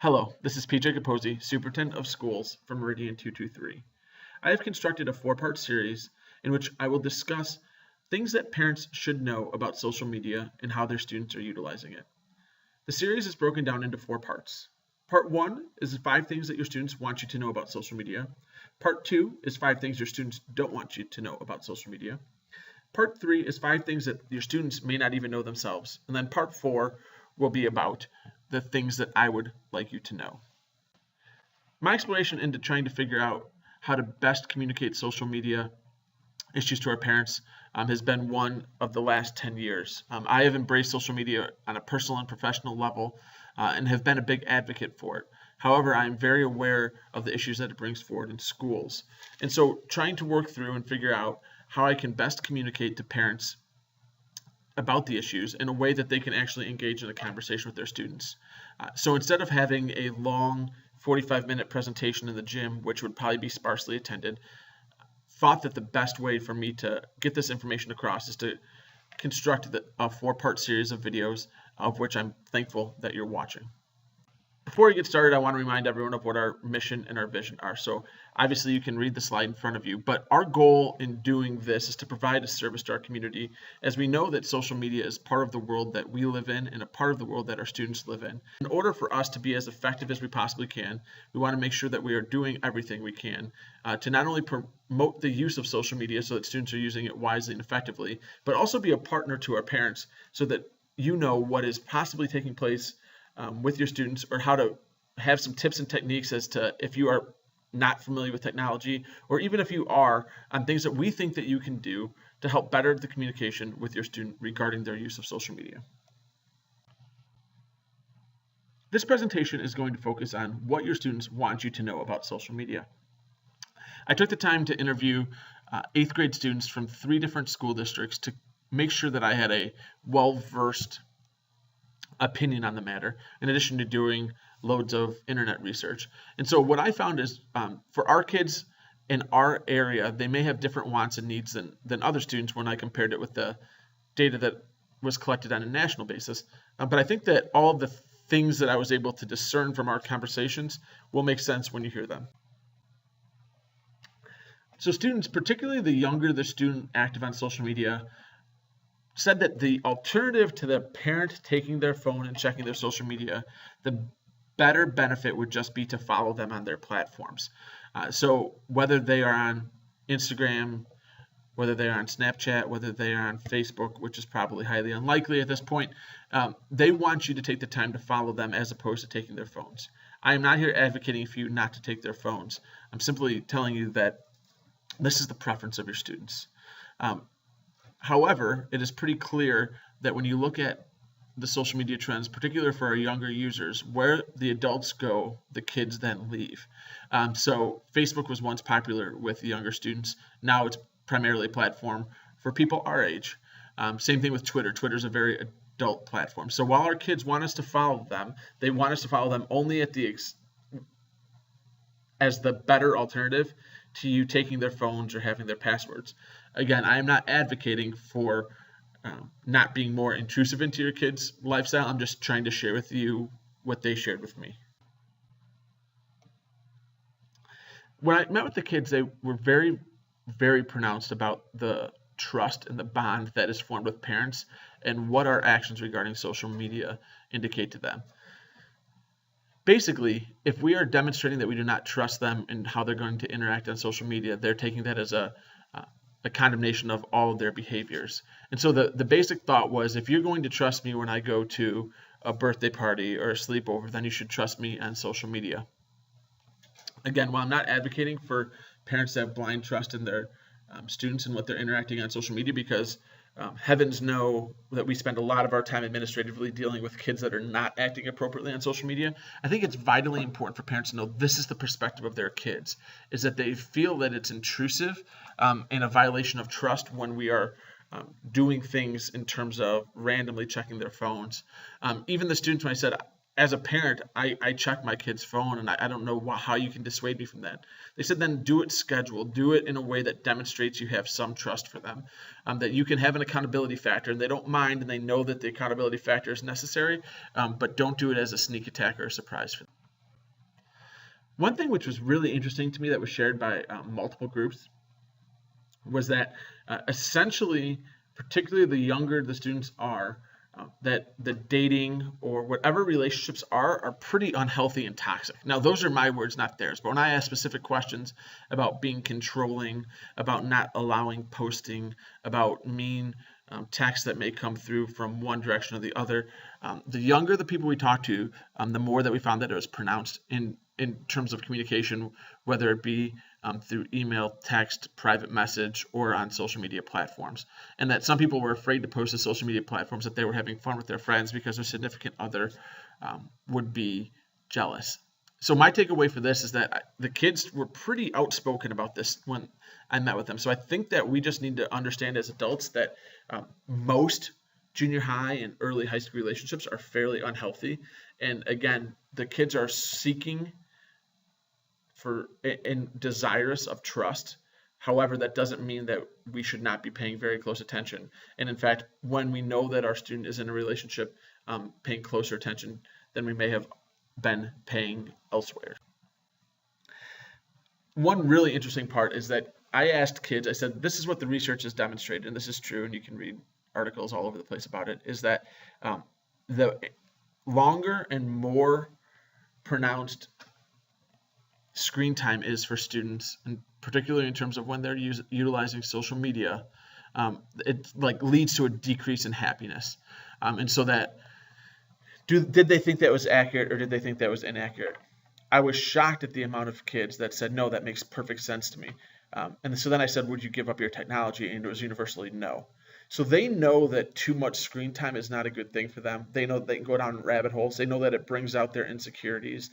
Hello, this is PJ CAPOSEY, Superintendent of Schools for Meridian 223. I have constructed a four-part series in which I will discuss things that parents should know about social media and how their students are utilizing it. The series is broken down into four parts. Part 1 is 5 things that your students want you to know about social media. Part 2 is 5 things your students don't want you to know about social media. Part 3 is 5 things that your students may not even know themselves. And then Part 4 will be about the things that I would like you to know. My exploration into trying to figure out how to best communicate social media issues to our parents has been one of the last 10 years. I have embraced social media on a personal and professional level and have been a big advocate for it. However, I am very aware of the issues that it brings forward in schools. And so trying to work through and figure out how I can best communicate to parents about the issues in a way that they can actually engage in a conversation with their students. So instead of having a long 45-minute presentation in the gym, which would probably be sparsely attended, thought that the best way for me to get this information across is to construct a 4-part series of videos, of which I'm thankful that you're watching. Before we get started, I want to remind everyone of what our mission and our vision are. So obviously you can read the slide in front of you, but our goal in doing this is to provide a service to our community, as we know that social media is part of the world that we live in and a part of the world that our students live in. In order for us to be as effective as we possibly can, we want to make sure that we are doing everything we can to not only promote the use of social media so that students are using it wisely and effectively, but also be a partner to our parents so that you know what is possibly taking place with your students, or how to have some tips and techniques as to if you are not familiar with technology, or even if you are, on things that we think that you can do to help better the communication with your student regarding their use of social media. This presentation is going to focus on what your students want you to know about social media. I took the time to interview 8th grade students from 3 different school districts to make sure that I had a well-versed opinion on the matter, in addition to doing loads of internet research. And so what I found is for our kids in our area, they may have different wants and needs than other students when I compared it with the data that was collected on a national basis. But I think that all of the things that I was able to discern from our conversations will make sense when you hear them. So students, particularly the younger the student active on social media, said that the alternative to the parent taking their phone and checking their social media, the better benefit would just be to follow them on their platforms. So whether they are on Instagram, whether they're on Snapchat, whether they are on Facebook, which is probably highly unlikely at this point, they want you to take the time to follow them as opposed to taking their phones. I am not here advocating for you not to take their phones. I'm simply telling you that this is the preference of your students. However, it is pretty clear that when you look at the social media trends, particularly for our younger users, where the adults go, the kids then leave. So Facebook was once popular with younger students. Now it's primarily a platform for people our age. Same thing with Twitter. Twitter is a very adult platform. So while our kids want us to follow them, they want us to follow them only at as the better alternative to you taking their phones or having their passwords. Again, I am not advocating for not being more intrusive into your kids' lifestyle. I'm just trying to share with you what they shared with me. When I met with the kids, they were very, very pronounced about the trust and the bond that is formed with parents and what our actions regarding social media indicate to them. Basically, if we are demonstrating that we do not trust them in how they're going to interact on social media, they're taking that as a condemnation of all of their behaviors. And so the basic thought was, if you're going to trust me when I go to a birthday party or a sleepover, then you should trust me on social media. Again, while I'm not advocating for parents to have blind trust in their students and what they're interacting on social media, because heavens know that we spend a lot of our time administratively dealing with kids that are not acting appropriately on social media, I think it's vitally important for parents to know this is the perspective of their kids, is that they feel that it's intrusive and a violation of trust when we are doing things in terms of randomly checking their phones. Even the students, when I said, as a parent, I check my kid's phone, and I don't know how you can dissuade me from that. They said then do it scheduled. Do it in a way that demonstrates you have some trust for them, that you can have an accountability factor, and they don't mind, and they know that the accountability factor is necessary, but don't do it as a sneak attack or a surprise for them. One thing which was really interesting to me that was shared by multiple groups was that essentially, particularly the younger the students are, that the dating or whatever relationships are pretty unhealthy and toxic. Now, those are my words, not theirs. But when I ask specific questions about being controlling, about not allowing posting, about mean texts that may come through from one direction or the other, the younger the people we talk to, the more that we found that it was pronounced in terms of communication, whether it be through email, text, private message, or on social media platforms. And that some people were afraid to post to social media platforms that they were having fun with their friends because their significant other would be jealous. So my takeaway for this is that the kids were pretty outspoken about this when I met with them. So I think that we just need to understand as adults that most junior high and early high school relationships are fairly unhealthy. And again, the kids are seeking for and desirous of trust. However, that doesn't mean that we should not be paying very close attention. And in fact, when we know that our student is in a relationship, paying closer attention than we may have been paying elsewhere. One really interesting part is that I asked kids, I said, this is what the research has demonstrated, and this is true, and you can read articles all over the place about it, is that the longer and more pronounced screen time is for students, and particularly in terms of when they're utilizing social media, it leads to a decrease in happiness. And so that, did they think that was accurate or did they think that was inaccurate? I was shocked at the amount of kids that said, no, that makes perfect sense to me. And so then I said, would you give up your technology? And it was universally no. So they know that too much screen time is not a good thing for them. They know they can go down rabbit holes. They know that it brings out their insecurities.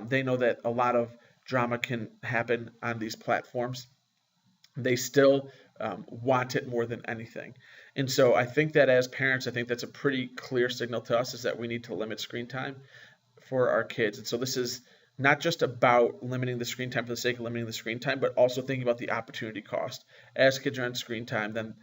They know that a lot of drama can happen on these platforms. They still want it more than anything. And so I think that as parents, I think that's a pretty clear signal to us, is that we need to limit screen time for our kids. And so this is not just about limiting the screen time for the sake of limiting the screen time, but also thinking about the opportunity cost. As kids are on screen time, then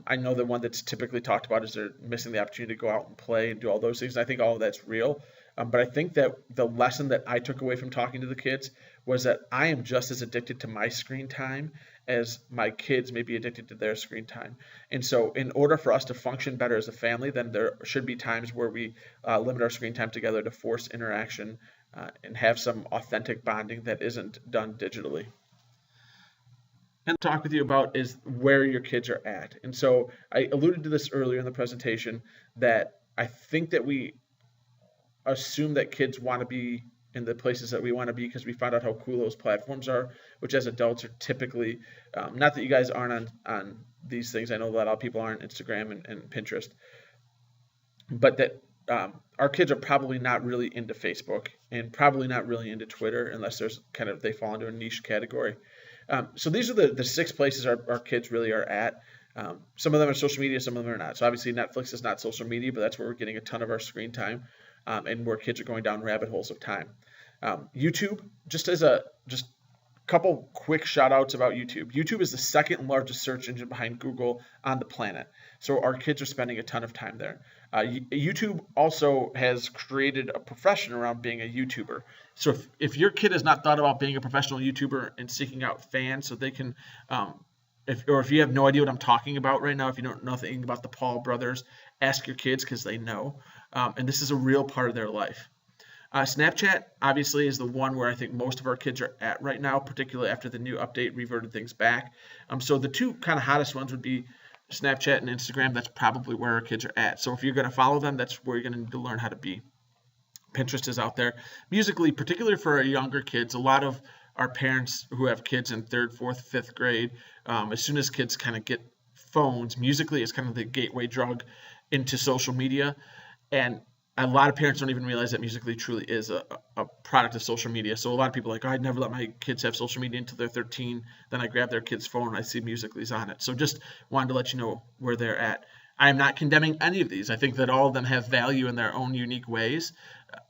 I know the one that's typically talked about is they're missing the opportunity to go out and play and do all those things. And I think all of that's real. But I think that the lesson that I took away from talking to the kids was that I am just as addicted to my screen time as my kids may be addicted to their screen time. And so in order for us to function better as a family, then there should be times where we limit our screen time together to force interaction and have some authentic bonding that isn't done digitally. And talk with you about is where your kids are at. And so I alluded to this earlier in the presentation, that I think that we assume that kids want to be in the places that we want to be because we found out how cool those platforms are, which as adults are typically, not that you guys aren't on these things. I know that a lot of people aren't Instagram and Pinterest, but that our kids are probably not really into Facebook and probably not really into Twitter unless there's they fall into a niche category. So these are the 6 places our kids really are at. Some of them are social media, some of them are not. So obviously Netflix is not social media, but that's where we're getting a ton of our screen time, and where kids are going down rabbit holes of time. YouTube, just couple quick shout outs about YouTube. YouTube is the second largest search engine behind Google on the planet. So our kids are spending a ton of time there. YouTube also has created a profession around being a YouTuber. So if your kid has not thought about being a professional YouTuber and seeking out fans so they can, if you have no idea what I'm talking about right now, if you don't know anything about the Paul brothers, ask your kids because they know. And this is a real part of their life. Snapchat obviously is the one where I think most of our kids are at right now, particularly after the new update reverted things back. So the two kind of hottest ones would be Snapchat and Instagram. That's probably where our kids are at. So if you're going to follow them, that's where you're going to need to learn how to be. Pinterest is out there. Musically, particularly for our younger kids, a lot of our parents who have kids in 3rd, 4th, 5th grade, as soon as kids kind of get phones, Musically is kind of the gateway drug into social media. And a lot of parents don't even realize that Musically truly is a product of social media. So a lot of people are like, I'd never let my kids have social media until they're 13. Then I grab their kid's phone and I see Musically's on it. So just wanted to let you know where they're at. I am not condemning any of these. I think that all of them have value in their own unique ways.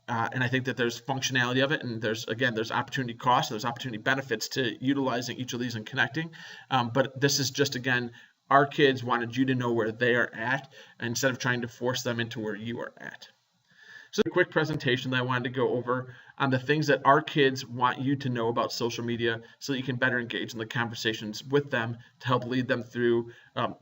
And I think that there's functionality of it. And there's opportunity costs. There's opportunity benefits to utilizing each of these and connecting. But this is just, again, our kids wanted you to know where they are at instead of trying to force them into where you are at. So a quick presentation that I wanted to go over on the things that our kids want you to know about social media so that you can better engage in the conversations with them to help lead them through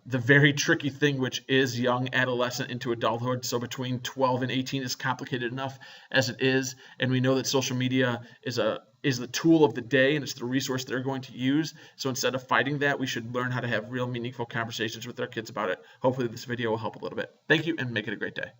the very tricky thing, which is young adolescent into adulthood. So between 12 and 18 is complicated enough as it is, and we know that social media is the tool of the day and it's the resource they're going to use. So instead of fighting that, we should learn how to have real meaningful conversations with our kids about it. Hopefully this video will help a little bit. Thank you and make it a great day.